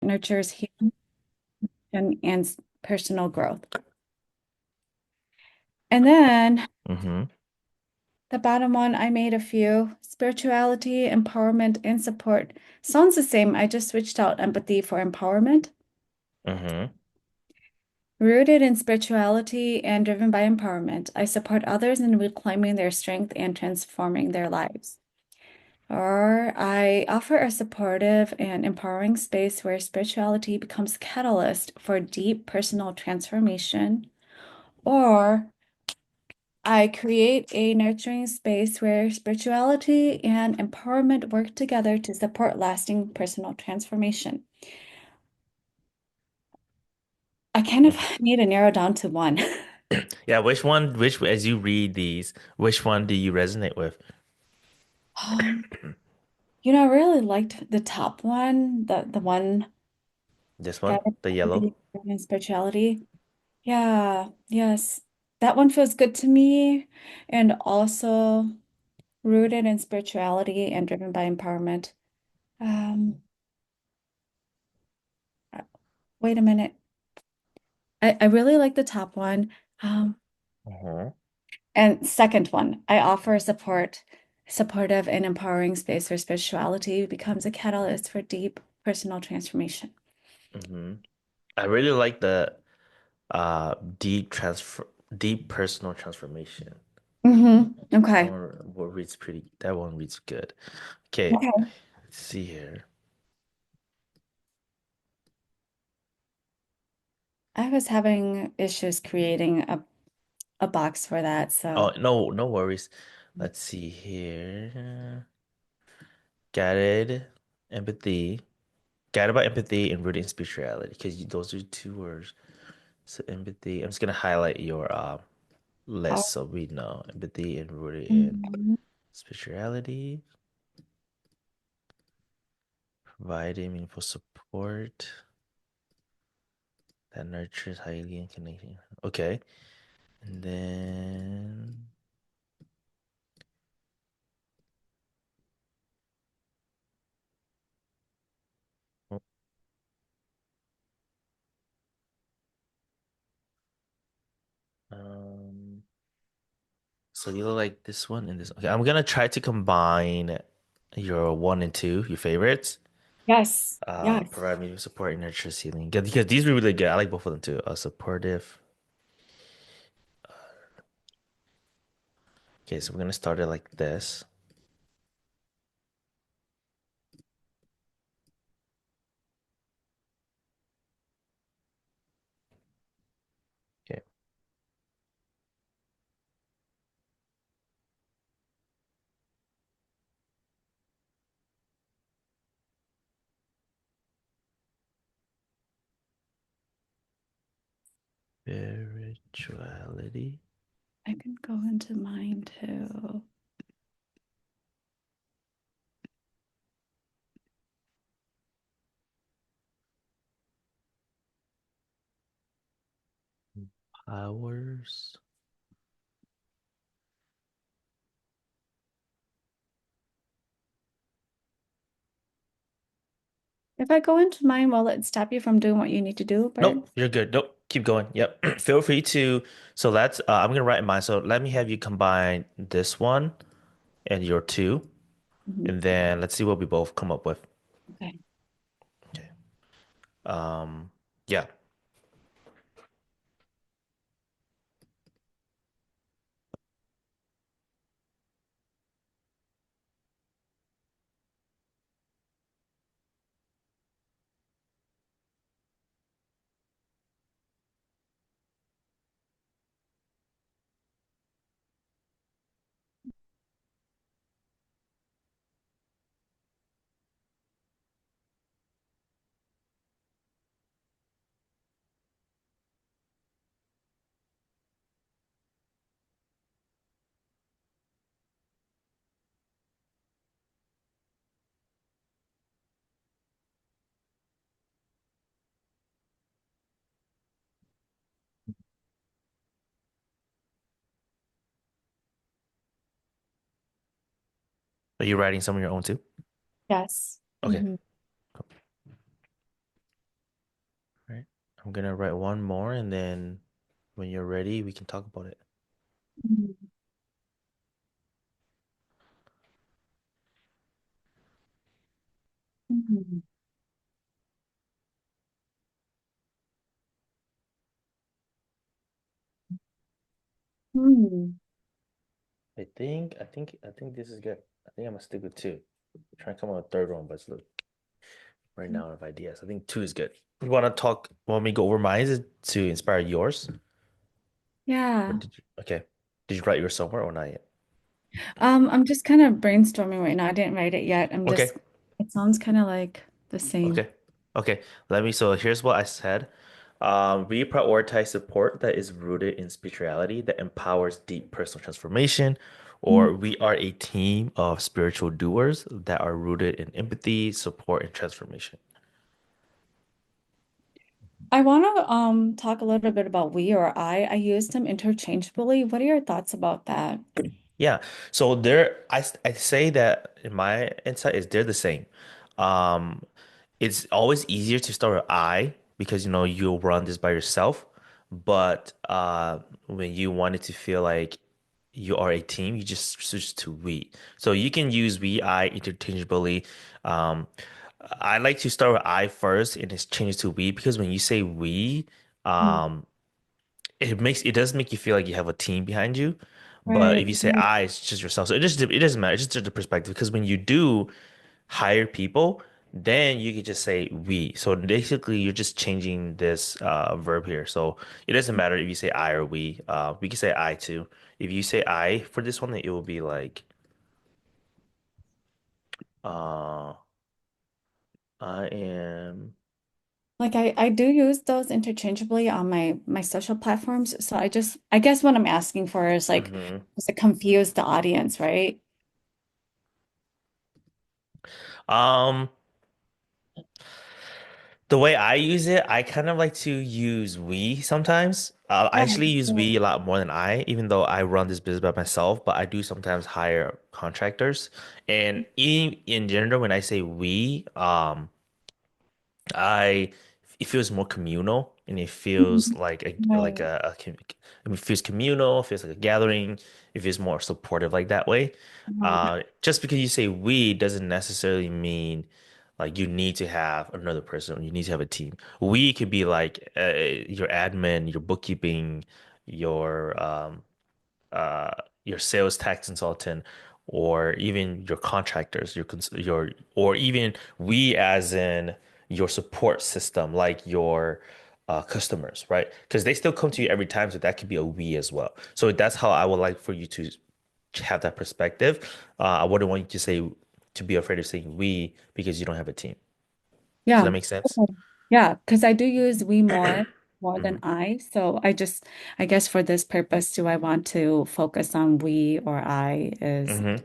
nurtures healing and personal growth. And then Mm-hmm. the bottom one, I made a few spirituality, empowerment, and support. Sounds the same. I just switched out empathy for empowerment. Mm-hmm. Rooted in spirituality and driven by empowerment, I support others in reclaiming their strength and transforming their lives. Or I offer a supportive and empowering space where spirituality becomes a catalyst for deep personal transformation. Or I create a nurturing space where spirituality and empowerment work together to support lasting personal transformation. I kind of need to narrow down to one. Yeah, as you read these, which one do you resonate with? Um, I really liked the top one, the one This one, guided the by yellow. empathy and spirituality. Yeah, yes. That one feels good to me and also rooted in spirituality and driven by empowerment. Um, uh, Wait a minute. I really like the top one. Um, Mm-hmm. and second one, I offer supportive and empowering space where spirituality becomes a catalyst for deep personal transformation. Mm-hmm. I really like the deep personal transformation. That Okay. one reads that one reads good. Okay, Okay. let's see here. I was having issues creating a box for that, Oh, so no worries. Let's see here. Guided empathy. Guided by empathy and rooted in spirituality. Because those are two words. So empathy. I'm just gonna highlight your oh, list so we know. Empathy and rooted in mhm. spirituality. Providing meaningful support that nurtures highly and connecting. Okay. And then um so you look like this one and this. Okay, I'm gonna try to combine your one and two, your favorites. Yes, yes. Provide me with support and nurture healing. Because these were really good. I like both of them too. Supportive. Okay, so we're gonna start it like this. Okay. Spirituality. I can go into mine too. Powers. If I go into mine, will it stop you from doing what you need to do, Bert? Nope, you're good. Nope, keep going. Yep. Feel free to. So that's. I'm gonna write in mine. So let me have you combine this one and your two, Mhm. and then let's see what we both come up with. Okay. Okay. Yeah. Are you writing some of your own too? Yes. Okay. I'm gonna write one more, and then when you're ready, we can talk about it. Mm. Mhm. Hmm. I think this is good. I think I'm gonna stick with two. Try and come up with a third one, but it's look right now of ideas. I think two is good. You want to talk? Want me to go over mine to inspire yours? Or Yeah. did you? Okay. Did you write yours somewhere or not yet? I'm just kind of brainstorming right now. I didn't write it yet. Okay. It sounds kind of like the same. Okay. Okay. So here's what I said. We prioritize support that is rooted in spirituality that empowers deep personal transformation, Mm. or we are a team of spiritual doers that are rooted in empathy, support, and transformation. I want to talk a little bit about we or I. I use them interchangeably. What are your thoughts about that? Yeah. So I say that in my insight is they're the same. Um, it's always easier to start with I because you know you'll run this by yourself. But when you want it to feel like you are a team, you just switch to we. So you can use we, I interchangeably. Um, I like to start with I first and it changes to we because when you say we, Mm. um, it does make you feel like you have a team behind you. But Right. if you say Right. I, it's just yourself. So it doesn't matter. It's just the perspective. Because when you do hire people, then you can just say we. So basically, you're just changing this verb here. So it doesn't matter if you say I or we. We can say I too. If you say I for this one, then it will be like uh, I am. Like I do use those interchangeably on my social platforms. So I guess what I'm asking for is like Mhm. does it confuse the audience, right? Um, The way I use it, I kind of like to use we sometimes. I Yeah. actually use Yeah. we a lot more than I, even though I run this business by myself, but I do sometimes hire contractors. And in general, when I say we, I it feels more communal and it feels Mhm. like Right. it feels communal, it feels like a gathering, it feels more supportive like that way. Right. Just because you say we doesn't necessarily mean like you need to have another person, you need to have a team. We could be like your admin, your bookkeeping, your uh, your sales tax consultant, or even your contractors, or even we as in your support system, like your customers, right? Because they still come to you every time, so that could be a we as well. So that's how I would like for you to have that perspective. I wouldn't want you to say to be afraid of saying we because you don't have a team. Does that Yeah. make sense? Okay. Yeah, because I do use we more than Mhm. I. So I guess for this purpose, do I want to focus on we or I is Hmm.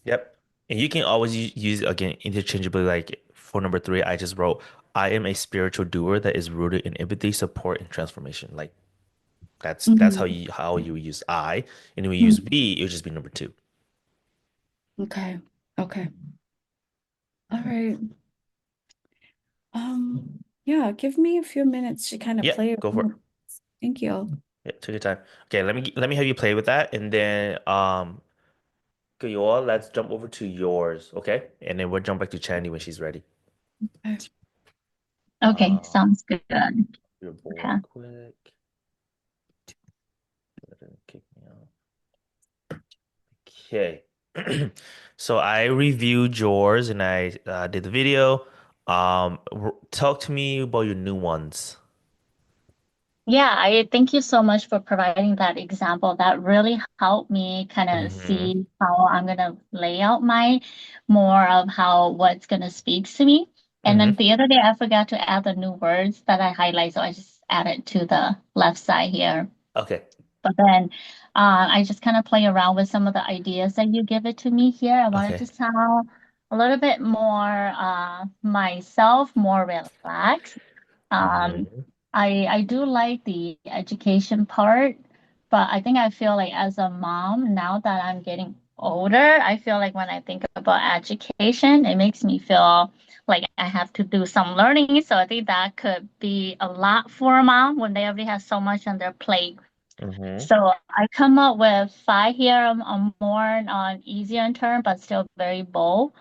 Yep. And you can always use again interchangeably. Like for number three, I just wrote, I am a spiritual doer that is rooted in empathy, support, and transformation. Like that's Mhm. how you use I. And when we use Mhm. we, it would just be number two. Okay. Okay. All right. Yeah, give me a few minutes to kind of Yeah, play go for it. around. Thank you. Yeah, take your time. Okay, let me have you play with that, and then Gayola, let's jump over to yours, okay? And then we'll jump back to Chandy when she's ready. Okay. Okay, Uh, sounds good. your Okay. board quick. Let it kick me out. Okay. So I reviewed yours and I did the video. Talk to me about your new ones. Yeah, I thank you so much for providing that example. That really helped me kind of Mm-hmm. see how I'm gonna lay out my more of how what's gonna speak to me. And then Mm-hmm. the other day I forgot to add the new words that I highlight, so I just added to the left side here. Okay. But then I just kind of play around with some of the ideas that you give it to me here. I wanted Okay. to sound a little bit more myself, more relaxed. Um, Mm-hmm. I do like the education part, but I think I feel like as a mom now that I'm getting older, I feel like when I think about education, it makes me feel like I have to do some learning. So I think that could be a lot for a mom when they already have so much on their plate. Mm-hmm. So I come up with five here. I'm more on easier in term, but still very bold.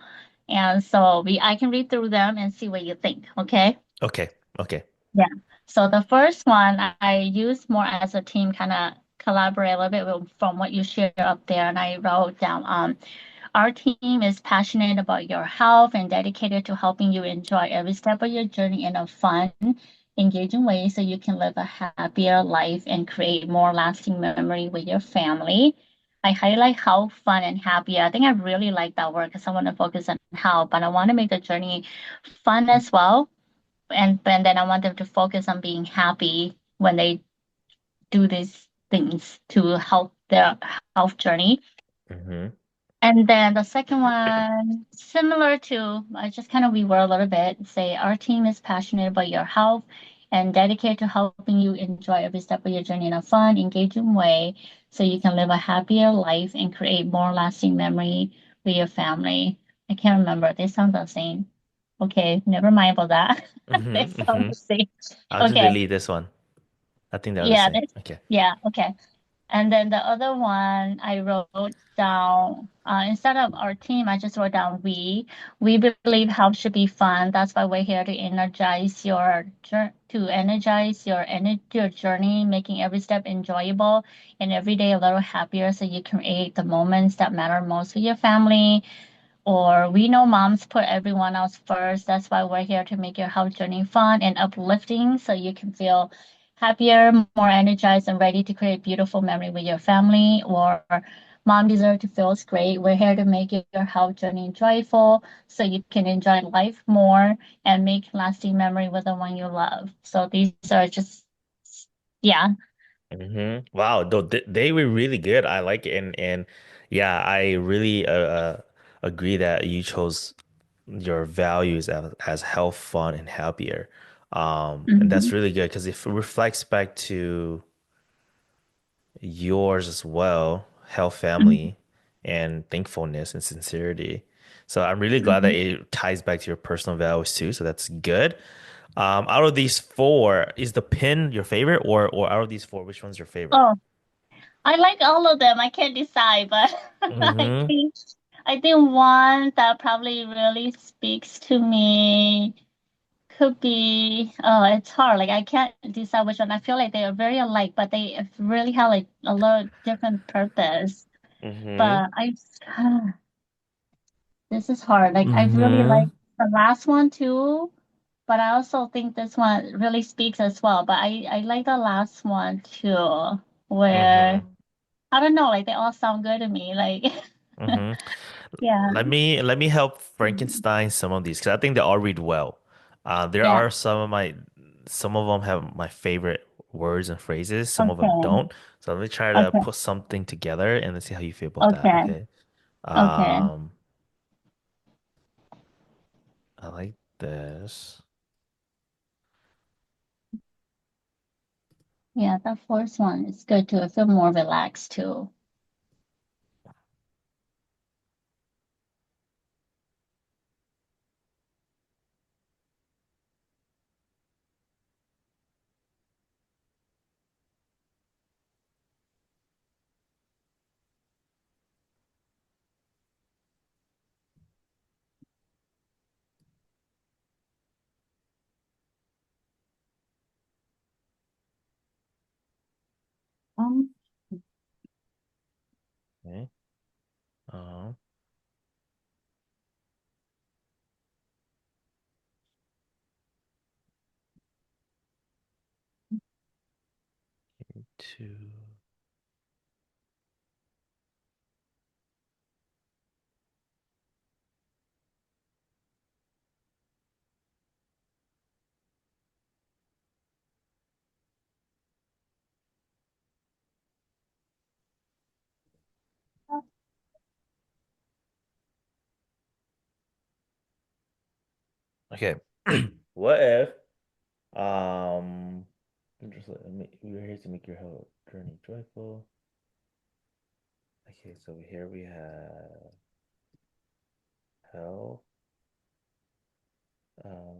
And so I can read through them and see what you think. Okay. Okay. Okay. Yeah. So the first one I use more as a team, kind of collaborate a little bit from what you share up there. And I wrote down, our team is passionate about your health and dedicated to helping you enjoy every step of your journey in a fun, engaging way so you can live a happier life and create more lasting memory with your family. I highlight how fun and happy. I think I really like that word because I want to focus on health, but I want to make the journey fun as well. And then I want them to focus on being happy when they do these things to help their health journey. Mm-hmm. And then the second one, similar to, I just kind of reword a little bit, say, our team is passionate about your health and dedicated to helping you enjoy every step of your journey in a fun, engaging way so you can live a happier life and create more lasting memory with your family. I can't remember. They sound the same. Okay, never mind about that. They Mm-hmm. sound Mm-hmm. the same. I'll just Okay. delete this one. I think they're the Yeah, same. Okay. okay. And then the other one I wrote down, instead of our team, I just wrote down we. We believe health should be fun. That's why we're here to energize your journey, making every step enjoyable and every day a little happier so you create the moments that matter most with your family. Or we know moms put everyone else first. That's why we're here to make your health journey fun and uplifting so you can feel happier, more energized, and ready to create beautiful memory with your family. Or mom deserves to feel great. We're here to make your health journey joyful so you can enjoy life more and make lasting memory with the one you love. So these are just, yeah. Mm-hmm. Wow, though they were really good. I like it, and yeah, I really agree that you chose your values as health, fun, and happier. And that's Mhm. really good because it reflects back to yours as well, health, Mhm. family, and thankfulness and sincerity. So I'm really glad that Mhm. it ties back to your personal values too. So that's good. Out of these four, is the pin your favorite, or out of these four, which one's your favorite? Oh, I like all of them. I can't decide, but I Mm-hmm. think I think one that probably really speaks to me could be, it's hard. Like I can't decide which one. I feel like they are very alike, but they really have like a lot of different purpose. Mm-hmm. But this is hard. Like I really Mm-hmm. like the last one too, but I also think this one really speaks as well. But I like the last one too, where Mm-hmm. I don't know, like they all sound good to me. Like Mm-hmm. yeah. Let me help Frankenstein some of these because I think they all read well. There Yeah. are some of them have my favorite words and phrases, some of them Okay. don't. So let me try to Okay. put something together and let's see how you feel about that. Okay. Okay. Okay. Um, I like this. Yeah, that first one is good too. I feel more relaxed too. Um, Okay. Um, two. Okay. What if just we're here to make your health journey joyful. Okay, so here we have health.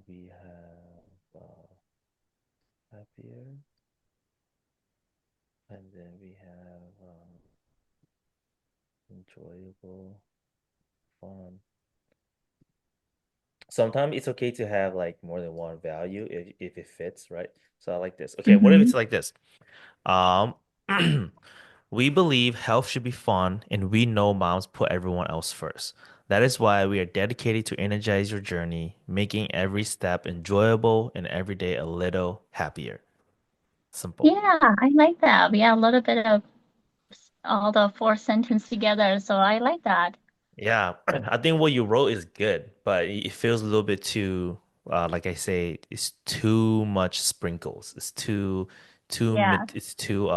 We have happier, and then we have enjoyable, fun. Sometimes it's okay to have like more than one value if it fits, right? So I like this. Okay, what if Mm-hmm. it's like this? Um, we believe health should be fun, and we know moms put everyone else first. That is why we are dedicated to energize your journey, making every step enjoyable and every day a little happier. Simple. Yeah, I like that. We have a little bit of all the four sentence together, so I like that. Yeah, I think what you wrote is good, but it feels a little bit too, like I say, it's too much sprinkles. It's Yeah. it's too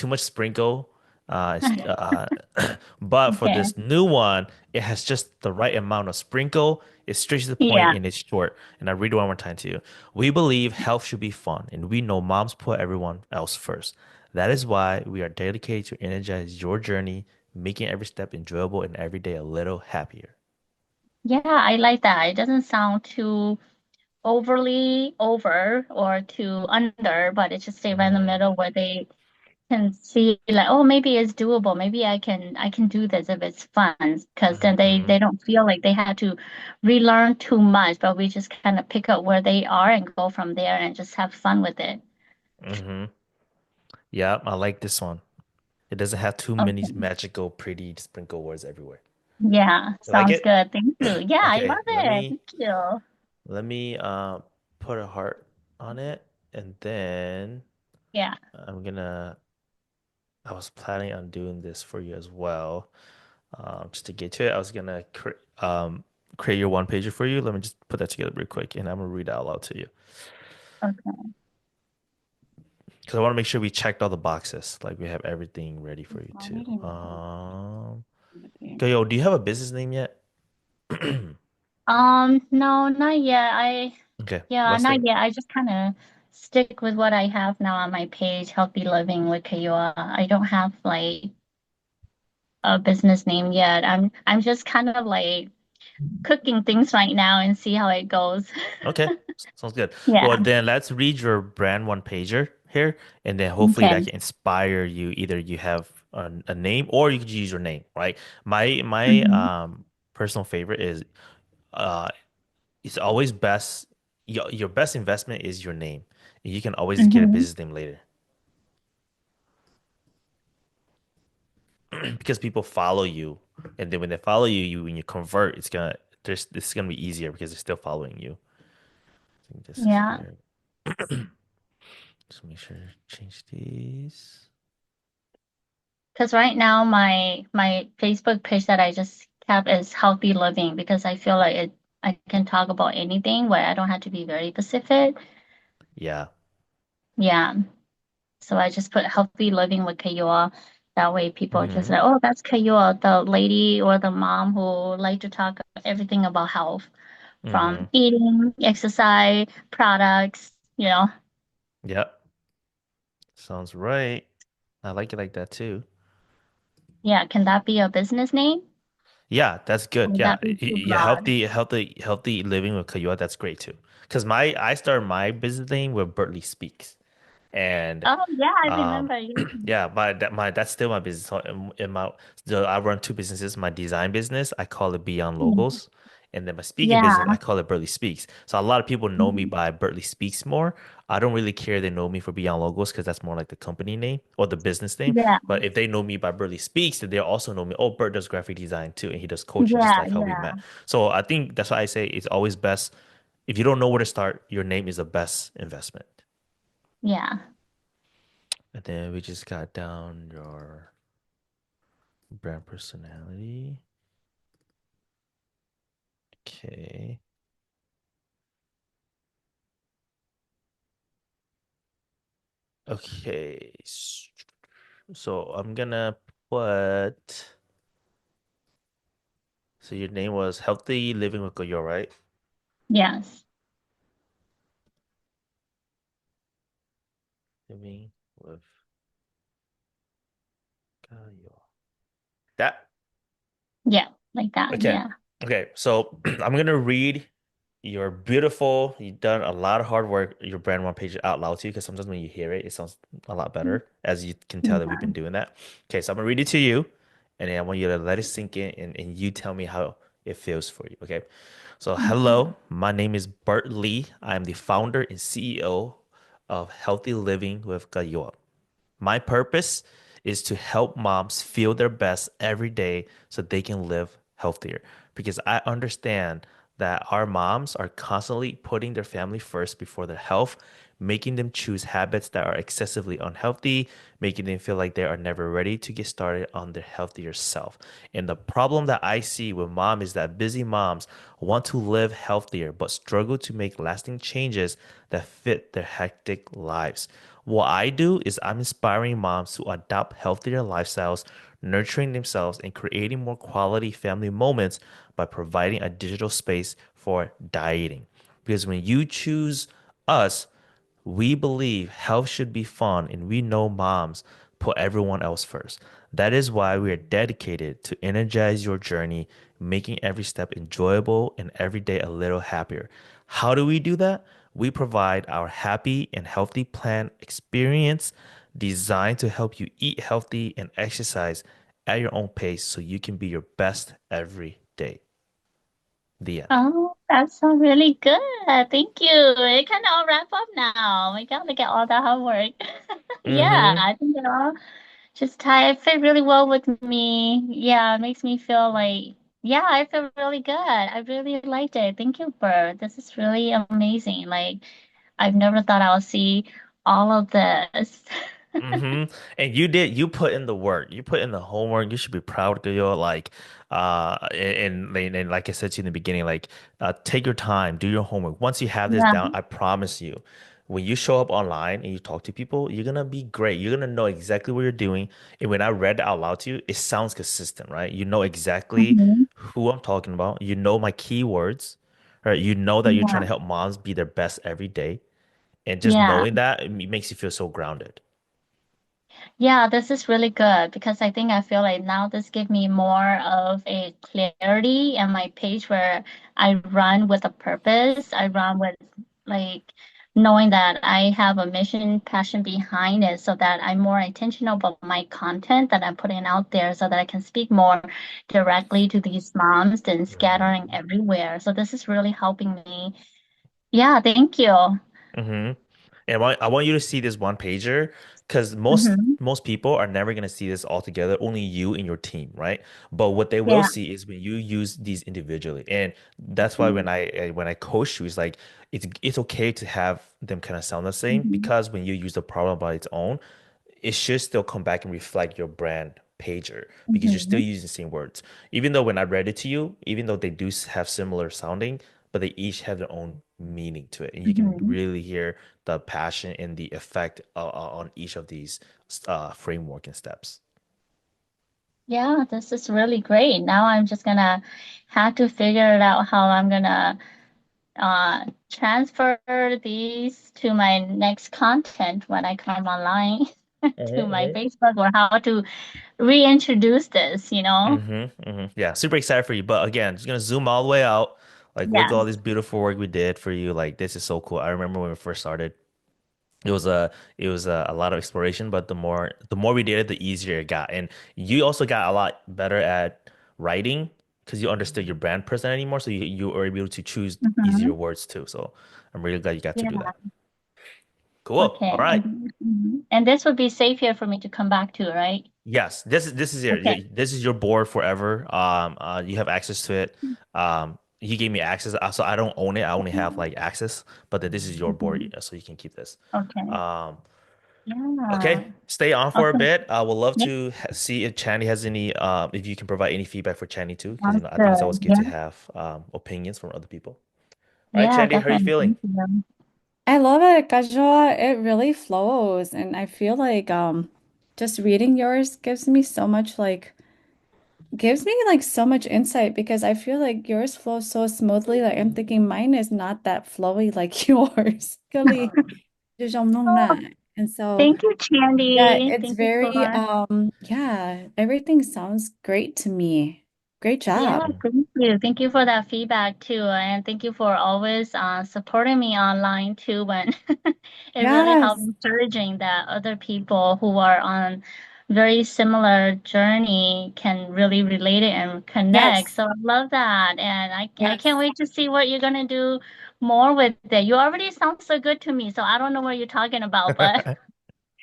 much sprinkle. But for Okay. this new one, it has just the right amount of sprinkle. It's straight to the point Yeah. and it's short. And I read it one more time to you. We believe health should be fun, and we know moms put everyone else first. That is why we are dedicated to energize your journey, making every step enjoyable and every day a little happier. Yeah, I like that. It doesn't sound too overly over or too under, but it just stay right in the Mm, middle where they can see like, oh, maybe it's doable. Maybe I can do this if it's fun. Because then they mm-hmm, they don't feel like they had to relearn too much, but we just kind of pick up where they are and go from there and just have fun with it. mm-hmm. Yeah, I like this one. It doesn't have too many Okay. magical, pretty sprinkle words everywhere. Yeah, You like sounds it? good. Thank you. Yeah, I love Okay, it. Thank you. let me put a heart on it, and then Yeah. I'm gonna I was planning on doing this for you as well. Just to get to it, I was gonna create your one pager for you. Let me just put that together real quick, and I'm gonna read it out loud to you Okay. because I want to make sure we checked all the boxes, like we have everything ready for you I too. need to- Okay, yo, do you have a business name yet? No, not yet. Okay, Yeah, let's not start. yet. I just kind of stick with what I have now on my page, Healthy Living with Kayua. I don't have like a business name yet. I'm just kind of like cooking things right now and see how it goes. Okay, sounds good. Yeah. Well, then let's read your brand one pager here, and then hopefully that Okay. can inspire you. Either you have a name or you could use your name, right? My Hmm. personal favorite is uh it's always best your best investment is your name. You can always get a Hmm. business name later because people follow you, and then when they follow you, when you convert, this is gonna be easier because they're still following you. I think this is Yeah. here. Just make sure to change these. Because right now my Facebook page that I just kept is Healthy Living because I feel like I can talk about anything where I don't have to be very specific. Yeah. Yeah. So I just put healthy living with Kayua. That way people just Mm-hmm. like, oh, that's Kayua, the lady or the mom who like to talk everything about health, Mm-hmm. from eating, exercise, products, Yep. Sounds right. I like it like that too. Yeah, can that be a business name? Yeah, that's Or good. would Yeah, that be too yeah, broad? healthy living with Kayua. That's great too. Because I started my business name with Bertley Speaks, and Oh yeah, I um, remember you. yeah, that's still my business. So I run two businesses. My design business, I call it Beyond Mhm. Logos, and then my speaking business, Yeah. I call it Bertley Speaks. So a lot of people know me Mhm. by Bertley Speaks more. I don't really care they know me for Beyond Logos because that's more like the company name or the business name. Yeah. But if they know me by Bertley Speaks, then they also know me. Oh, Bert does graphic design too, and he does coaching just Yeah, like how we yeah, met. So I think that's why I say it's always best if you don't know where to start. Your name is the best investment. yeah. And then we just got down your brand personality. Okay. Okay. So I'm gonna put. So your name was Healthy Living with Goyo, right? Yes. Living with Goyo. Yeah, like that. Okay. Yeah. Okay. So I'm gonna read your beautiful. You've done a lot of hard work. Your brand one page out loud to you because sometimes when you hear it, it sounds a lot better. As you can tell that we've been Yeah. doing that. Okay. So I'm gonna read it to you, and then I want you to let it sink in, and you tell me how it feels for you. Okay. So Okay. hello, my name is Bert Lee. I am the founder and CEO of Healthy Living with Gayoa. My purpose is to help moms feel their best every day so they can live healthier. Because I understand that our moms are constantly putting their family first before their health, making them choose habits that are excessively unhealthy, making them feel like they are never ready to get started on their healthier self. And the problem that I see with mom is that busy moms want to live healthier but struggle to make lasting changes that fit their hectic lives. What I do is I'm inspiring moms to adopt healthier lifestyles, nurturing themselves, and creating more quality family moments by providing a digital space for dieting. Because when you choose us, we believe health should be fun, and we know moms put everyone else first. That is why we are dedicated to energize your journey, making every step enjoyable and every day a little happier. How do we do that? We provide our happy and healthy plan experience designed to help you eat healthy and exercise at your own pace so you can be your best every day. The end. Oh, that sounds really good. Thank you. It kind of all wrap up now. We got to get all that hard work. Yeah, Mm-hmm. I think it all just tie fit really well with me. Yeah, it makes me feel like, yeah, I feel really good. I really liked it. Thank you, Bert. This is really amazing. Like, I've never thought I would see all of this. And you put in the work. You put in the homework. You should be proud, girl. Like, and like I said to you in the beginning, like, take your time, do your homework. Once you have this Yeah. down, I promise you, when you show up online and you talk to people, you're gonna be great. You're gonna know exactly what you're doing. And when I read it out loud to you, it sounds consistent, right? You know exactly Hmm. who I'm talking about. You know my keywords, right? You know that you're trying Yeah. to help moms be their best every day. And just Yeah. knowing that, makes you feel so grounded. Yeah, this is really good because I think I feel like now this give me more of a clarity in my page where I run with a purpose. I run with like knowing that I have a mission, passion behind it so that I'm more intentional about my content that I'm putting out there so that I can speak more directly to these moms than scattering Mhm. everywhere. So this is really helping me. Yeah, thank you. hmm And I want you to see this one pager because most Hmm. most people are never gonna see this all together. Only you and your team, right? But what they will Yeah. see is when you use these individually, and that's why when I coach you, it's like it's okay to have them kind of sound the same Hmm. because when you use the problem by its own, it should still come back and reflect your brand pager because you're still Hmm. using the same words. Even though when I read it to you, even though they do have similar sounding, but they each have their own meaning to it. And you can Hmm. really hear the passion and the effect on each of these framework and steps. Yeah, this is really great. Now I'm just gonna have to figure it out how I'm gonna transfer these to my next content when I come online to my Facebook or how to reintroduce this, you know? Yeah, super excited for you. But again, just gonna zoom all the way out. Like, look at Yeah. all this beautiful work we did for you. Like, this is so cool. I remember when we first started. It was a lot of exploration, but the more we did it, the easier it got. And you also got a lot better at writing because you understood your brand person anymore, so you were able to choose easier Hmm. words too. So I'm really glad you got to do Yeah. that. Cool. All Okay. right. And this would be safe here for me to come back to, right? Yes, this is it. Okay. This is your board forever. You have access to it. He gave me access, so I don't own it. I only have like access, but then this is your board, Mhm. so you can keep this. Okay. Um, Yeah. Okay, stay on for a Okay. bit. I would love Yeah. to see if Channy has any, if you can provide any feedback for Channy too, because Sounds I think it's always good. good Yeah. to have opinions from other people. All right, Yeah, Chandy, how are you definitely. feeling? Thank you. I love it, Kajwa. It really flows, and I feel like just reading yours gives me like so much insight because I feel like yours flows so smoothly. Like I'm thinking mine is not that flowy like yours. Really, Oh, and so thank you, yeah, Chandy. it's Thank you very for yeah, everything sounds great to me. Great Yeah, job. Mm. thank you. Thank you for that feedback too. And thank you for always supporting me online too when it really helped Yes. encouraging that other people who are on very similar journey can really relate it and connect. Yes. So I love that. And I can't Yes. wait to see what you're gonna do more with it. You already sound so good to me, so I don't know what you're talking about, but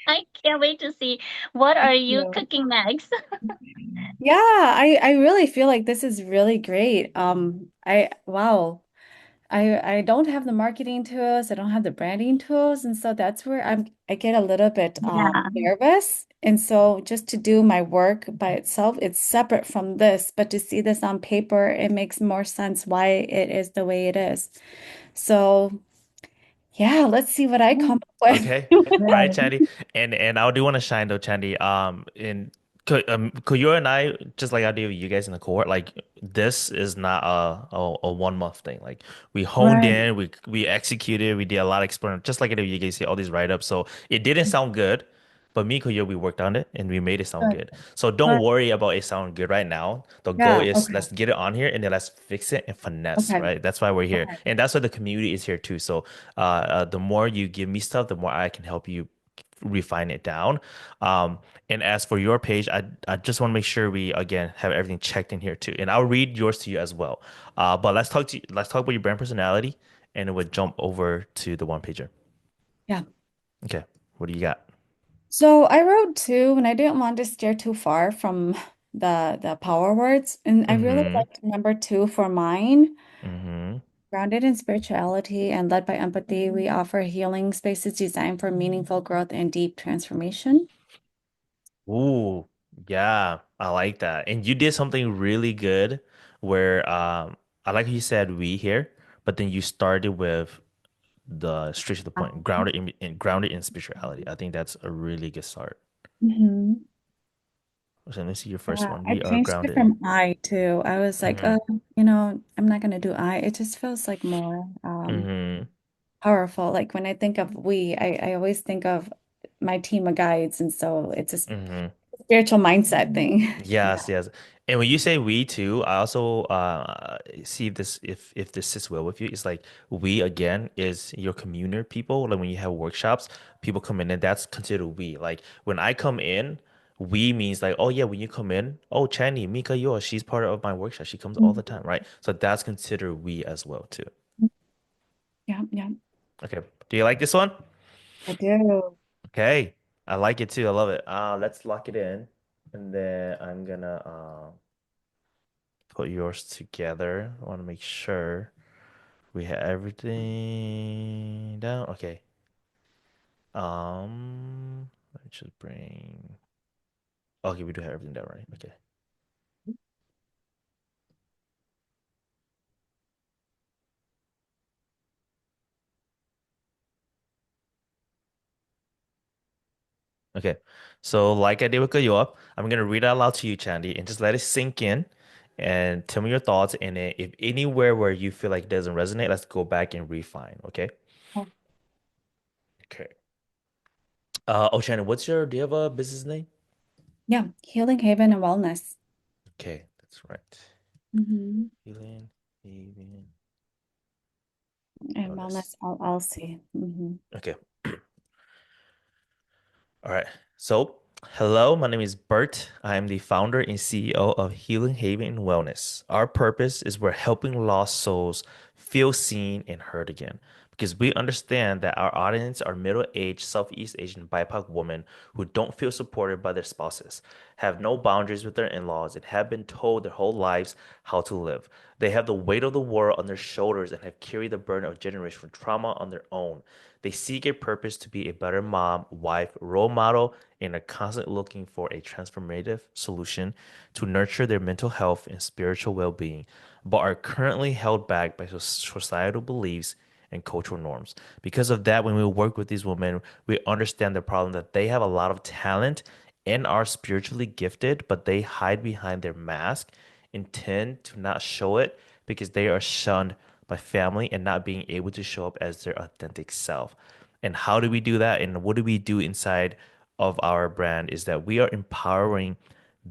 I can't wait to see what are Thank you you. cooking next. Yeah, I really feel like this is really great. I wow. I don't have the marketing tools, I don't have the branding tools, and so that's where I get a little bit Yeah. nervous. And so just to do my work by itself, it's separate from this, but to see this on paper, it makes more sense why it is the way it is. So yeah, let's see what I come up with. Okay. All right, Chandy. And I do want to shine though, Chandy. In could you and I, just like I do with you guys in the cohort, like this is not a 1 month thing. Like we honed Right, in, we executed, we did a lot of experience, just like I do with you guys see all these write-ups. So it didn't sound good, but me and Koyo, we worked on it and we made it sound right, good. So don't right. worry about it sounding good right now. The goal Yeah, is okay. let's get it on here and then let's fix it and finesse, Okay. right? That's why we're here. Okay. And that's why the community is here too. So the more you give me stuff, the more I can help you refine it down. Um, and as for your page, I just want to make sure we again have everything checked in here too. And I'll read yours to you as well. But let's talk about your brand personality, and it would jump over to the one pager. Yeah. Okay, what do you got? So I wrote two, and I didn't want to steer too far from the power words. And I really Mm-hmm. liked number two for mine. Mm-hmm. Grounded in spirituality and led by empathy, we offer healing spaces designed for meaningful growth and deep transformation. Ooh, yeah, I like that. And you did something really good where I like how you said we here, but then you started with the straight to the point, grounded in spirituality. I think that's a really good start. Mhm. So let me see your first Yeah, one. I We are changed it grounded. from I too. I was like, Mm-hmm. I'm not gonna do I. It just feels like more Mm-hmm. powerful. Like when I think of we, I always think of my team of guides, and so it's a Mm-hmm. spiritual mindset thing. Yeah. Yes, yes. And when you say we too, I also see this if this sits well with you. It's like we again is your communer people. Like when you have workshops, people come in and that's considered we. Like when I come in, we means like, oh yeah, when you come in, oh Chandy, Mika Yo, she's part of my workshop. She comes all the time, right? So that's considered we as well too. Yeah, yeah, Okay. Do you like this one? I do. Okay. I like it too. I love it. Let's lock it in. And then I'm gonna put yours together. I want to make sure we have everything down. Okay. Let me just bring. Okay, we do have everything down, right? Okay. Okay. So, like I did with Kayoa, I'm gonna read it out loud to you, Chandy, and just let it sink in, and tell me your thoughts. And then if anywhere where you feel like it doesn't resonate, let's go back and refine. Okay. Oh, Okay. Oh, Shannon, do you have a business name? yeah, Healing Haven and Wellness. Okay, that's right. Hmm. Healing, Haven, And Wellness. Wellness LLC. Hmm. Okay. All right. So, hello, my name is Bert. I am the founder and CEO of Healing Haven and Wellness. Our purpose is we're helping lost souls feel seen and heard again because we understand that our audience are middle-aged Southeast Asian BIPOC women who don't feel supported by their spouses, have no boundaries with their in-laws, and have been told their whole lives how to live. They have the weight of the world on their shoulders and have carried the burden of generational trauma on their own. They seek a purpose to be a better mom, wife, role model, and are constantly looking for a transformative solution to nurture their mental health and spiritual well being, but are currently held back by societal beliefs and cultural norms. Because of that, when we work with these women, we understand the problem that they have a lot of talent and are spiritually gifted, but they hide behind their mask and tend to not show it because they are shunned by family and not being able to show up as their authentic self. And how do we do that? And what do we do inside of our brand is that we are empowering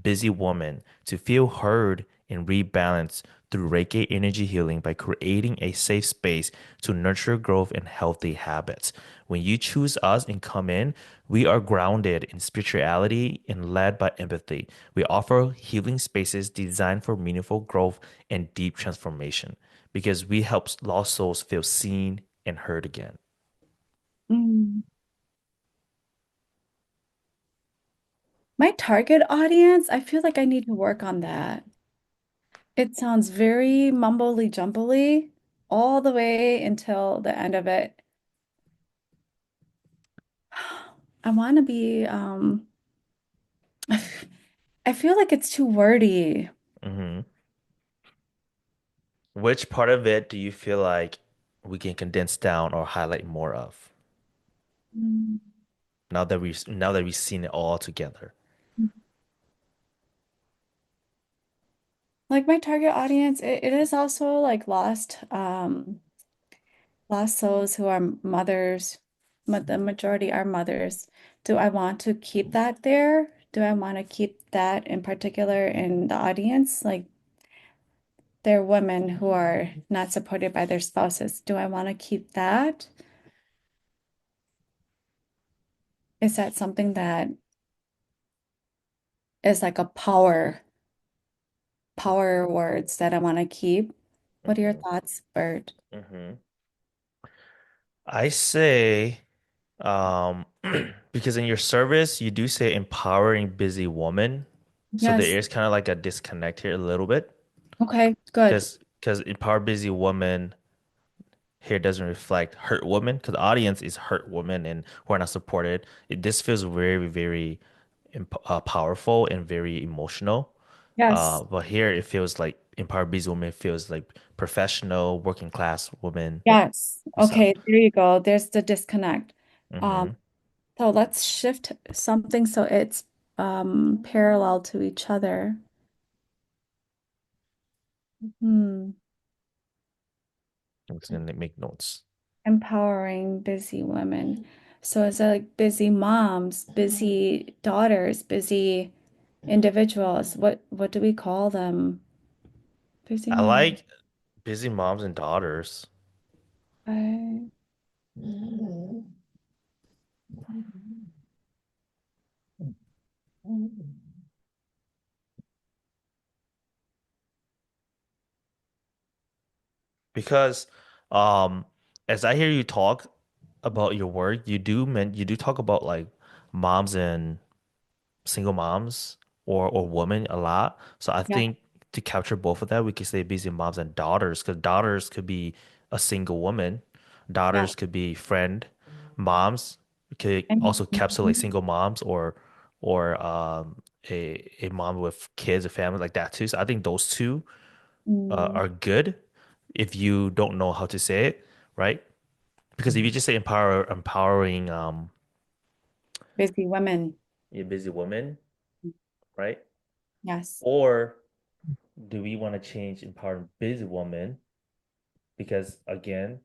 busy women to feel heard and rebalance through Reiki energy healing by creating a safe space to nurture growth and healthy habits. When you choose us and come in, we are grounded in spirituality and led by empathy. We offer healing spaces designed for meaningful growth and deep transformation because we help lost souls feel seen and heard again. Mm. My target audience, I feel like I need to work on that. It sounds very mumbly jumbly all the way until the end of it. I want to be, I feel like it's too wordy. Hmm. Which part of it do you feel like we can condense down or highlight more of Mm. now that we've seen it all together? Like my target audience, it is also like lost souls who are mothers, but the majority are mothers. Do I want to keep that there? Do I want to keep that in particular in the audience? Like they're women who are not supported by their spouses. Do I want to keep that? Is that something that is like a power words that I want to keep? What are your Hmm. thoughts, Bert? Hmm. I say, um, because in your service, you do say empowering busy woman. So there Yes. is kind of like a disconnect here a little bit. Okay, good. Because empower busy woman here doesn't reflect hurt woman, because the audience is hurt women and who are not supported. This feels very, very powerful and very emotional. Yes. But here it feels like empower busy woman feels like professional, working class woman. Yes. So, Okay, there you go. There's the disconnect. Um, hmm. so let's shift something so it's parallel to each other. Hmm. I'm just gonna make notes. Empowering busy women. So is it like busy moms, busy daughters, busy individuals? What do we call them? Busy I mom. like busy moms and daughters I, because, um, as I hear you talk about your work, you do talk about like moms and single moms or women a lot. So I yeah, think to capture both of that, we could say busy moms and daughters, because daughters could be a single woman, yeah. daughters could be friend, moms could And also encapsulate single moms or a mom with kids, a family like that too. So I think those two mm, are good if you don't know how to say it, right? Because if you just say empowering busy women. a busy woman, right? Yes. Or do we want to change empowering busy woman? Because again,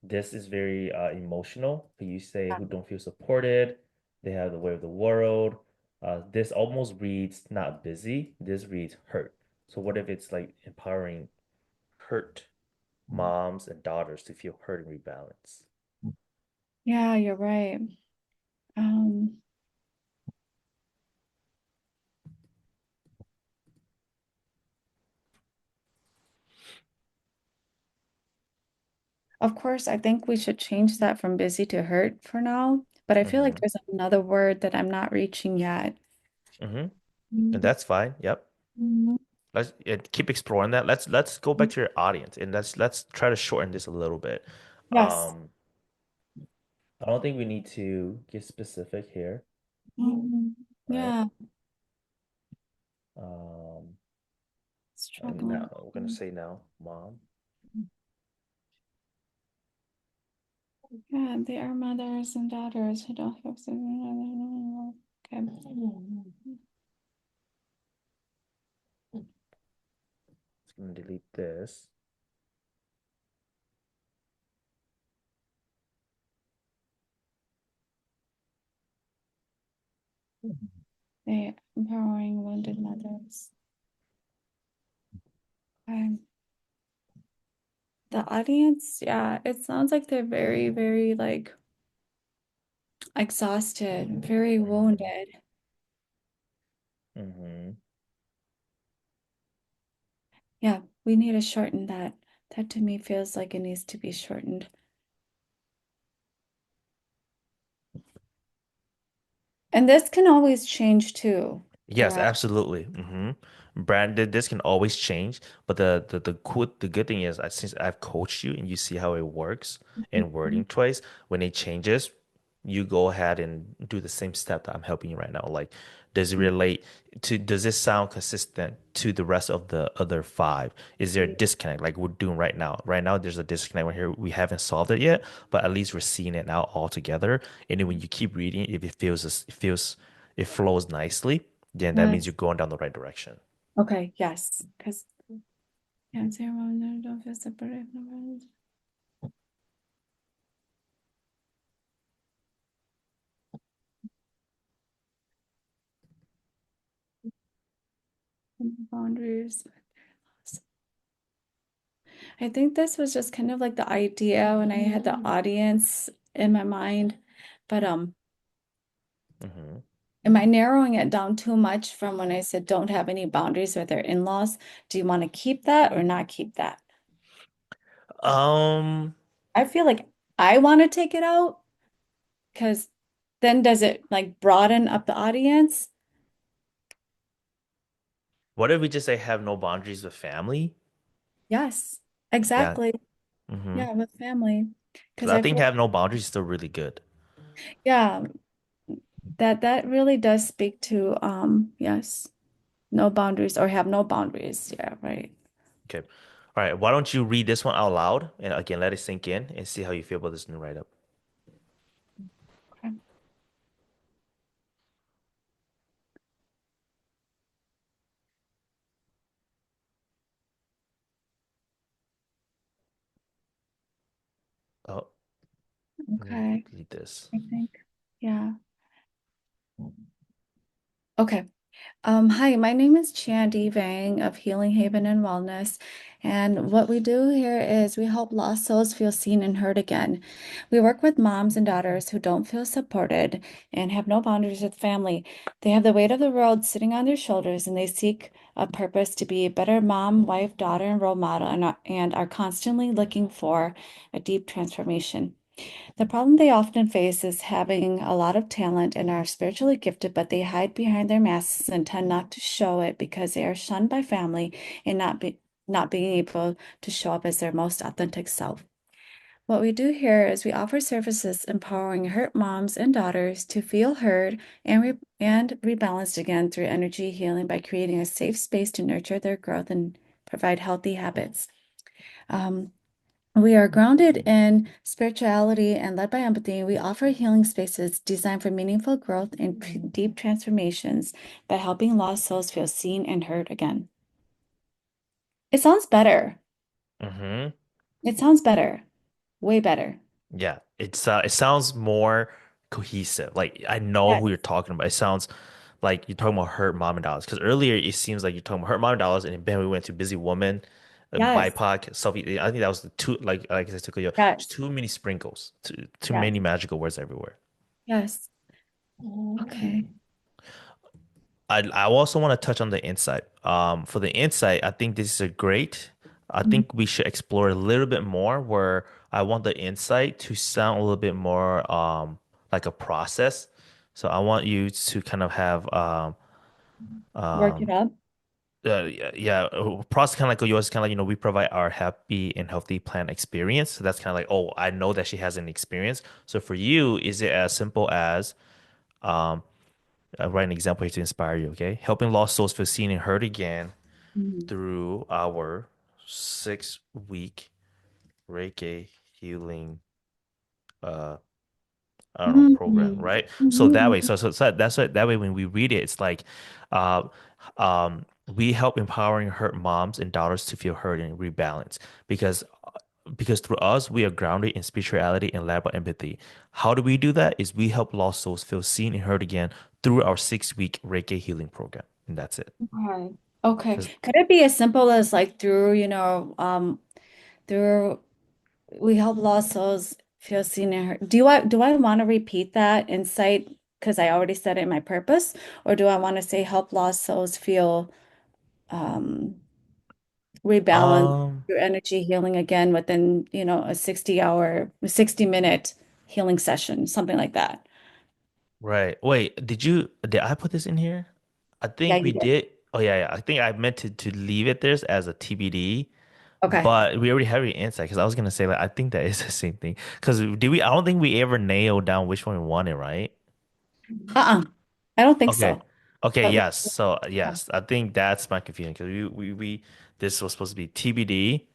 this is very emotional. You say Yeah. who don't feel supported, they have the way of the world. This almost reads not busy. This reads hurt. So what if it's like empowering hurt moms and daughters to feel hurt and rebalance? Yeah, you're right. Um, of course, I think we should change that from busy to hurt for now, but I feel like Mm-hmm. there's another word that I'm not reaching yet. Mm-hmm. And Mhm. that's fine. Yep. Mhm. Let's keep exploring that. Let's go back to your audience and let's try to shorten this a little bit. Yes. Um, I don't think we need to get specific here, Mhm. right? Yeah, Um, and struggling. now we're gonna say now, mom. Yeah, they are mothers and daughters who don't have okay. Just gonna delete this. They empowering wounded mothers. Okay. The audience, yeah, it sounds like they're very, very like exhausted, very Mhm. wounded. Mhm. Yeah, we need to shorten that. That to me feels like it needs to be shortened. And this can always change too, Yes, correct? absolutely. Branded, this can always change, but the good thing is, since I've coached you and you see how it works in Mhm. wording choice, when it changes, you go ahead and do the same step that I'm helping you right now. Like, does this sound consistent to the rest of the other five? Is there a disconnect like we're doing right now? Right now, there's a disconnect right here. We haven't solved it yet, but at least we're seeing it now all together. And then when you keep reading, if it flows nicely, then that Good. means you're going down the right direction. Okay, yes, because can't say wrong, don't feel separate. Boundaries. I think this was just kind of like the idea when I had the audience in my mind. But hmm am I narrowing it down too much from when I said don't have any boundaries with their in-laws? Do you want to keep that or not keep that? Um, I feel like I want to take it out because then does it like broaden up the audience? what if we just say have no boundaries with family? Yes, Yeah. exactly. hmm Yeah, with family. Because Because I I think feel, have no boundaries is still really good. yeah, that really does speak to yes, no boundaries or have no boundaries. Yeah, right. Okay. All right. Why don't you read this one out loud and again let it sink in and see how you feel about this new write-up. Okay. Oh, let me Okay. read this. I think. Yeah. Okay. Hi, my name is Chandy Vang of Healing Haven and Wellness. And what we do here is we help lost souls feel seen and heard again. We work with moms and daughters who don't feel supported and have no boundaries with family. They have the weight of the world sitting on their shoulders and they seek a purpose to be a better mom, wife, daughter, and role model and are constantly looking for a deep transformation. The problem they often face is having a lot of talent and are spiritually gifted, but they hide behind their masks and tend not to show it because they are shunned by family and not being able to show up as their most authentic self. What we do here is we offer services empowering hurt moms and daughters to feel heard and rebalanced again through energy healing by creating a safe space to nurture their growth and provide healthy habits. Um, we are grounded in spirituality and led by empathy. We offer healing spaces designed for meaningful growth and deep transformations by helping lost souls feel seen and heard again. It sounds better. Mm-hmm. It sounds better. Way better. Yeah, it sounds more cohesive. Like I know Yes. who you're talking about. It sounds like you're talking about Hurt Mom and Dollars. Because earlier it seems like you're talking about Hurt Mom and Dollars, and then we went to Busy Woman, Yes. BIPOC, selfie. I think that was the two. Like I took you. Just Yes. too many sprinkles. Too Yes. many magical words everywhere. Yes. Okay. I also want to touch on the insight. For the insight, I think this is a great. I Mhm. think we should explore a little bit more where I want the insight to sound a little bit more like a process. So I want you to kind of have Work it um up. process kind of like yours, kind of like we provide our happy and healthy plan experience. So that's kind of like, oh, I know that she has an experience. So for you, is it as simple as um I'll write an example here to inspire you, okay? Helping lost souls feel seen and heard again Mhm. through our 6 week Reiki healing uh I don't know program, Mhm. right? So that way, Mhm. so that's what that way when we read it, it's like uh we help empowering hurt moms and daughters to feel heard and rebalance because through us we are grounded in spirituality and led by empathy. How do we do that? Is we help lost souls feel seen and heard again through our 6 week Reiki healing program. And that's it. Okay. Okay. 'Cause- Could it be as simple as like through, through we help lost souls feel seen and heard. Do I want to repeat that insight because I already said it in my purpose, or do I want to say help lost souls feel um rebalance um, your energy healing again within, a 60-minute healing session, something like that. right. Wait, did I put this in here? I Yeah, think we you did. did. Oh yeah, yeah. I think I meant to leave it there as a TBD, Okay. but we already have your insight because I was gonna say like I think that is the same thing. Because did we? I don't think we ever nailed down which one we wanted, right? Uh-uh. I don't think Okay. so. Okay, But yes. So yeah. yes, I think that's my confusion because we this was supposed to be TBD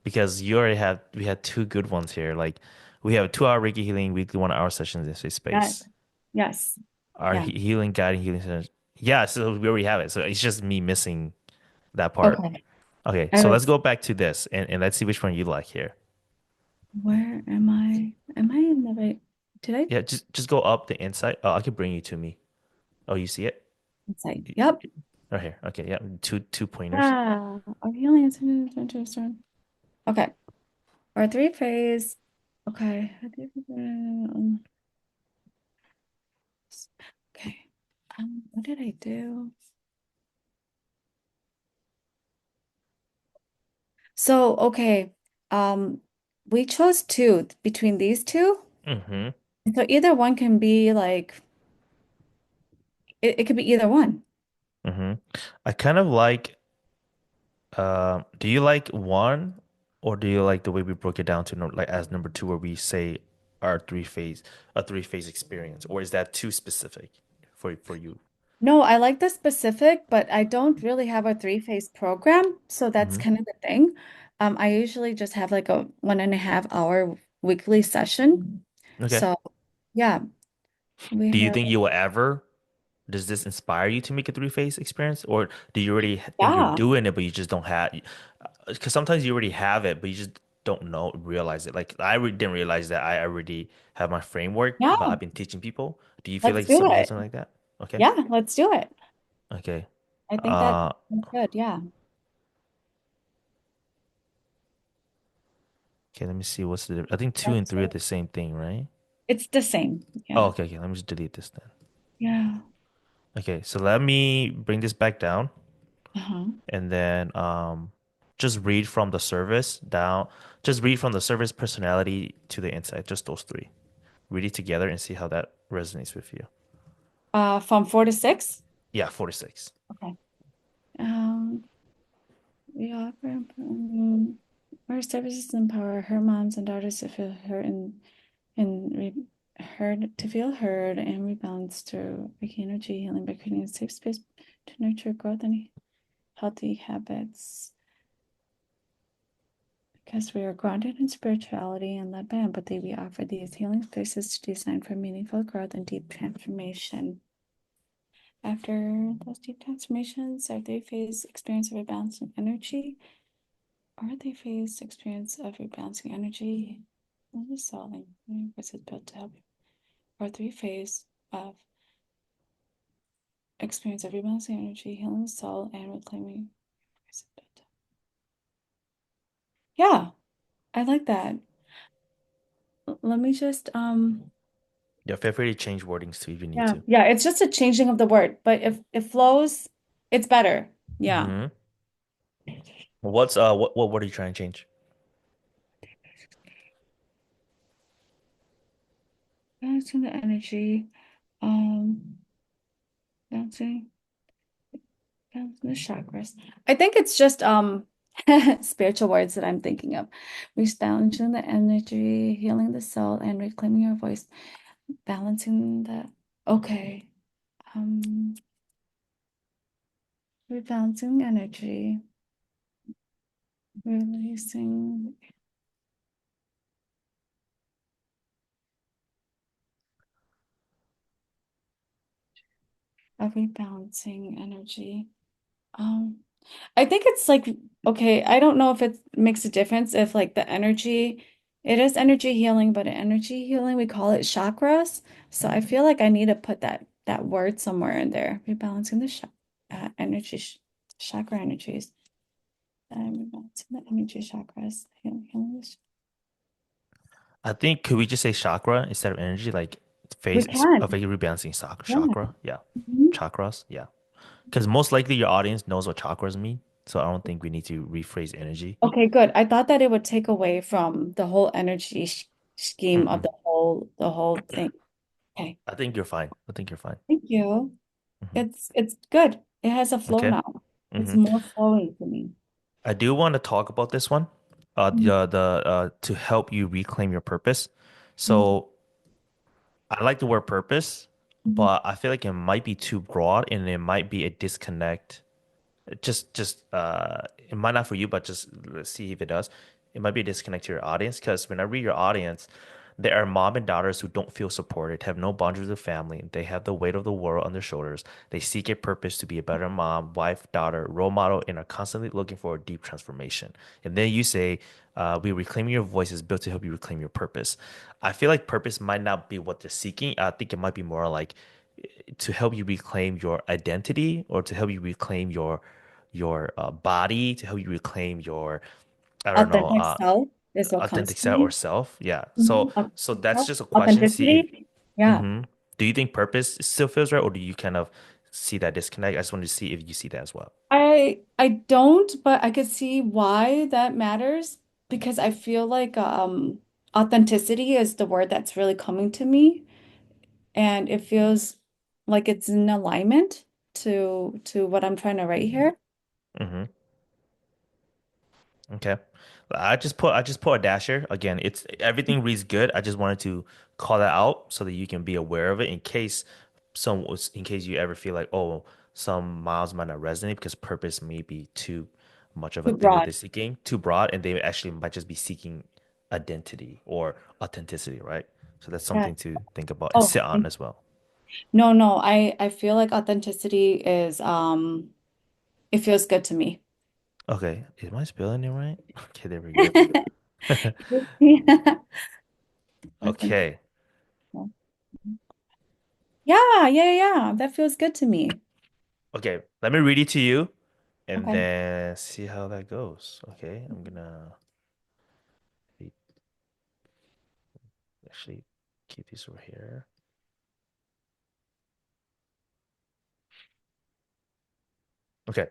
because we had two good ones here. Like we have a 2 hour Reiki healing weekly 1 hour sessions in Safe Yes. Space. Yes. Our Yeah. healing guiding healing sessions. Yeah, so we already have it. So it's just me missing that part. Okay. Okay, I so let's was, go back to this and let's see which one you like here. where am I? Am I in the right? Did I? Yeah, just go up the inside. Oh, I could bring you to me. Oh, you see it? Inside. Y- Yep. Right here. Okay, yeah. Two pointers. Ah, our healing is interesting. Okay. Our three phase. Okay. Okay. What did I do? So, okay. Um, we chose two between these two. Mm-hmm. So either one can be like it could be either one. Mm-hmm. I kind of like do you like one or do you like the way we broke it down to like as number two where we say our three phase experience, or is that too specific for you? No, I like the specific, but I don't really have a three-phase program, so that's Hmm. kind of the thing. I usually just have like a 1.5 hour weekly session. Okay. So yeah, we Do you have think you will ever does this inspire you to make a three-phase experience, or do you already think you're yeah, doing it but you just don't have because sometimes you already have it but you just don't realize it. Like didn't realize that I already have my framework yeah, but I've been teaching people. Do you feel let's like do you have it. something like that? Okay. Yeah, let's do it. Okay. I think that Uh, sounds good. Yeah, okay, let me see what's I think two and that's three are it. the same thing, right? It's the same. Oh, Yeah, okay, okay. Let me just delete this then. yeah. Okay, so let me bring this back down Uh-huh. and then just read from the service down. Just read from the service personality to the insight, just those three. Read it together and see how that resonates with you. From 4 to 6. Yeah, 46. Okay. We offer our services empower her moms and daughters to feel heard heard to feel heard and rebalance through Reiki energy healing by creating a safe space to nurture growth and healthy habits. Because we are grounded in spirituality and led by empathy, we offer these healing spaces designed for meaningful growth and deep transformation. After those deep transformations, our three-phase experience of rebalancing energy, or three-phase experience of rebalancing energy, and the solving the universe is built to help you. Or three-phase of experience of rebalancing energy, healing the soul, and reclaiming. Yeah, I like that. Let me just Yeah, feel free to change wordings too if you need yeah, to. yeah, it's just a changing of the word, but if it flows, it's better. Yeah. Mm-hmm. What word are you trying to change? Balancing the energy, um, balancing, balancing the chakras. I think it's just spiritual words that I'm thinking of. Rebalancing the energy, healing the soul, and reclaiming your voice. Balancing the okay. Um, rebalancing energy, releasing rebalancing energy. Um, I think it's like, okay, I don't know if it makes a difference if like the energy, it is energy healing, but in energy healing, we call it chakras. So I feel like I need to put that word somewhere in there, rebalancing the energy. chakra energies. Move on to the energy chakras. I think could we just say chakra instead of energy, like We phase can. of a rebalancing Yeah. chakra? Yeah, Mhm. chakras. Yeah, because most likely your audience knows what chakras mean, so I don't think we need to rephrase energy. Okay, good. I thought that it would take away from the whole energy sh scheme of Mm-mm. the whole thing. Okay. I think you're fine. I think you're fine. Thank you. Hmm. It's good. It has a flow Okay. now. It's Hmm. more flowing to me. I do want to talk about this one, Mhm. to help you reclaim your purpose. Mhm. So I like the word purpose, Mhm. but I feel like it might be too broad and it might be a disconnect. Just it might not for you, but just let's see if it does. It might be a disconnect to your audience because when I read your audience, there are mom and daughters who don't feel supported, have no boundaries with family. They have the weight of the world on their shoulders. They seek a purpose to be a better mom, wife, daughter, role model, and are constantly looking for a deep transformation. And then you say, "We reclaiming your voice is built to help you reclaim your purpose." I feel like purpose might not be what they're seeking. I think it might be more like to help you reclaim your identity or to help you reclaim your body, to help you reclaim your, I don't know, Authentic self is what comes authentic to self or me. self. Yeah. So Mhm. so Authentic that's self. just a question to see if Authenticity. Yeah. hmm do you think purpose still feels right or do you kind of see that disconnect? I just wanted to see if you see that as well. I don't, but I could see why that matters because I feel like authenticity is the word that's really coming to me and it feels like it's in alignment to what I'm trying to write here. Hmm. Okay. I just put a dasher. Again, it's everything reads good. I just wanted to call that out so that you can be aware of it in case you ever feel like, oh, some miles might not resonate because purpose may be too much of a Too thing that broad. they're seeking, too broad, and they actually might just be seeking identity or authenticity, right? So that's Yeah. something to think about and Oh, sit on as well. no, no. I feel like authenticity is it feels good to me. Okay. Am I spelling it right? Okay, there we go. Yeah. Authentic- Okay. Yeah, yeah, yeah. That feels good to me. Okay. Let me read it to you and Okay. then see how that goes. Okay, I'm gonna actually keep these over here. Okay.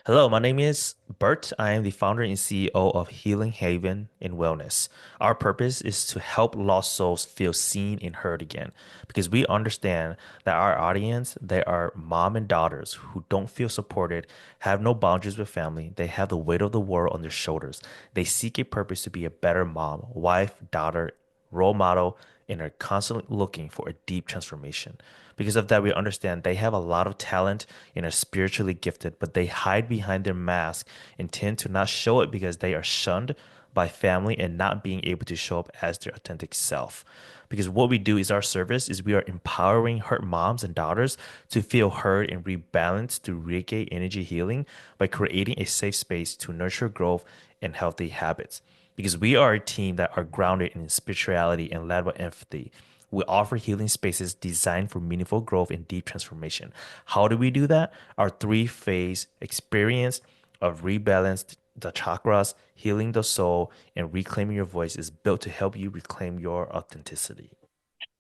Hello, my name is Bert. I am the founder and CEO of Healing Haven in Wellness. Our purpose is to help lost souls feel seen and heard again because we understand that our audience, they are mom and daughters who don't feel supported, have no boundaries with family, they have the weight of the world on their shoulders. They seek a purpose to be a better mom, wife, daughter, role model, and are constantly looking for a deep transformation. Because of that, we understand they have a lot of talent and are spiritually gifted, but they hide behind their mask and tend to not show it because they are shunned by family and not being able to show up as their authentic self. Because what we do is our service is we are empowering hurt moms and daughters to feel heard and rebalance through Reiki energy healing by creating a safe space to nurture growth and healthy habits. Because we are a team that are grounded in spirituality and led by empathy. We offer healing spaces designed for meaningful growth and deep transformation. How do we do that? Our three-phase experience of rebalanced the chakras, healing the soul, and reclaiming your voice is built to help you reclaim your authenticity.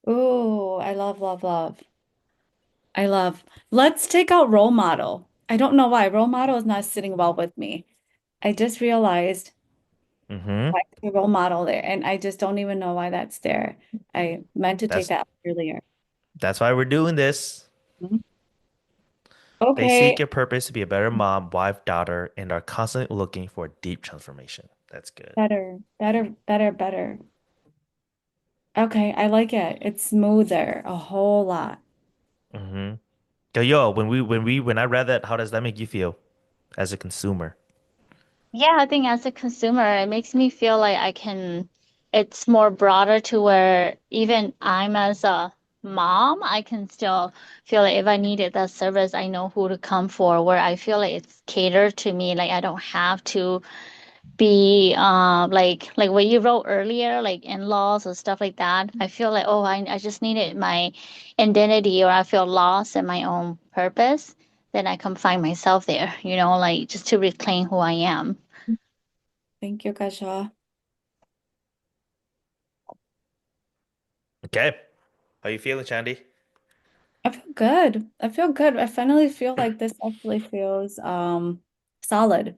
Ooh, I love, love, love. I love. Let's take out role model. I don't know why. Role model is not sitting well with me. I just realized Hmm. why the role model there, and I just don't even know why that's there. I meant to take That's that out earlier. that's why we're doing this. Mhm. They Okay, seek a purpose to be a better mom, wife, daughter, and are constantly looking for deep transformation. That's good. better, better, better, better. Okay, I like it. It's smoother, a whole lot. Hmm. Yo, when I read that, how does that make you feel as a consumer? Yeah, I think as a consumer, it makes me feel like it's more broader to where even I'm as a mom, I can still feel like if I needed that service, I know who to come for, where I feel like it's catered to me. Like I don't have to be like what you wrote earlier, like in-laws or stuff like that. I feel like, oh, I just needed my identity or I feel lost in my own purpose. then I can find myself there, like just to reclaim who I am. Thank you, Kajal. Okay. How you feeling, Chandy? I feel good. I feel good. I finally feel like this actually feels solid.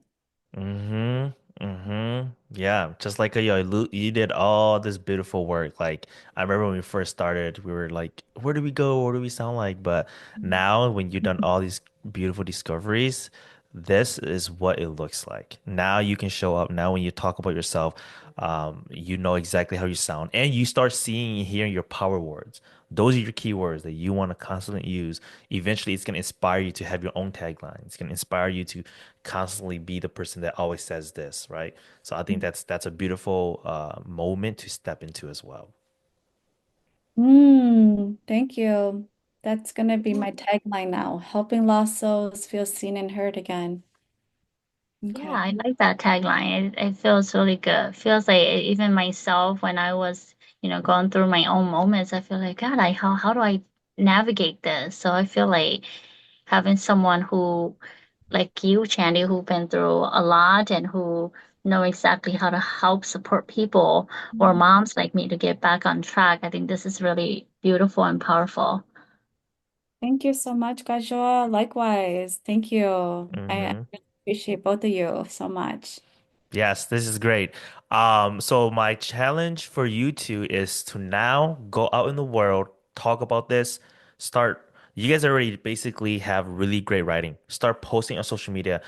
Mm-hmm. Mm-hmm. Yeah. Just like you did all this beautiful work. Like I remember when we first started, we were like, where do we go? What do we sound like? But now when you've done all these beautiful discoveries, this is what it looks like. Now you can show up. Now when you talk about yourself, you know exactly how you sound. And you start seeing and hearing your power words. Those are your keywords that you want to constantly use. Eventually, it's going to inspire you to have your own tagline. It's going to inspire you to constantly be the person that always says this, right? So I think that's a beautiful moment to step into as well. Thank you. That's gonna be my tagline now. Helping lost souls feel seen and heard again. Yeah, Okay. I like that tagline. It feels really good. Feels like even myself when I was, going through my own moments, I feel like, God, how do I navigate this? So I feel like having someone who, like you, Chandy, who've been through a lot and who know exactly how to help support people or moms like me to get back on track. I think this is really beautiful and powerful. Thank you so much, Kajol. Likewise. Thank you. I Hmm. really appreciate both of you so much. Yes, this is great. So my challenge for you two is to now go out in the world, talk about this, start. You guys already basically have really great writing. Start posting on social media,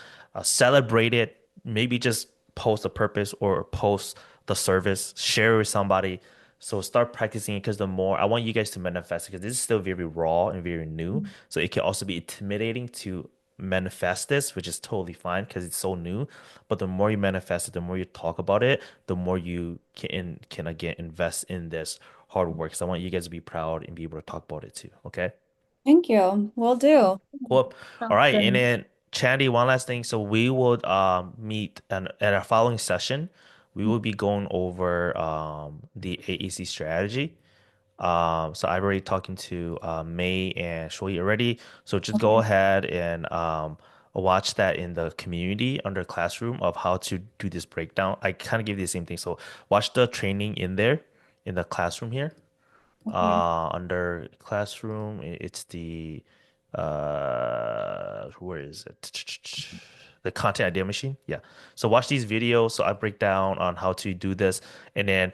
celebrate it. Maybe just post a purpose or post the service, share it with somebody. So start practicing it because the more I want you guys to manifest because this is still very raw and very new. So it can also be intimidating to manifest this, which is totally fine because it's so new. But the more you manifest it, the more you talk about it, the more you can again invest in this hard work. So I want you guys to be proud and be able to talk about it too. Okay. Thank you. Will do. Cool. All Sounds right. And good. then Chandy, one last thing. So we would meet and at our following session, we will be going over the AEC strategy. So I've already talking to May and Shui already. So just go Okay. ahead and watch that in the community under classroom of how to do this breakdown. I kind of give you the same thing. So watch the training in there in the classroom here. Okay. Under classroom, it's the where is it? The content idea machine. Yeah. So watch these videos. So I break down on how to do this, and then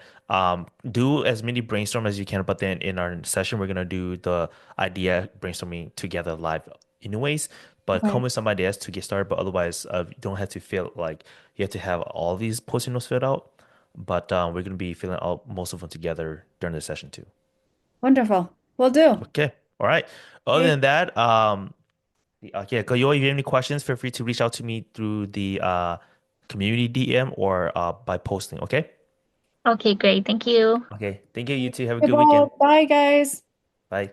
do as many brainstorm as you can. But then in our session, we're gonna do the idea brainstorming together live, anyways. But come Okay. with some ideas to get started. But otherwise, you don't have to feel like you have to have all these post-it notes filled out. But we're gonna be filling out most of them together during the session too. Wonderful. Will do. Okay. All right. Other Okay. than that, okay, Kayo, if you have any questions, feel free to reach out to me through the community DM or by posting. Okay. Okay, great. Thank you. Okay. Thank you. You too. Have a Okay, good weekend. bye, guys. Bye.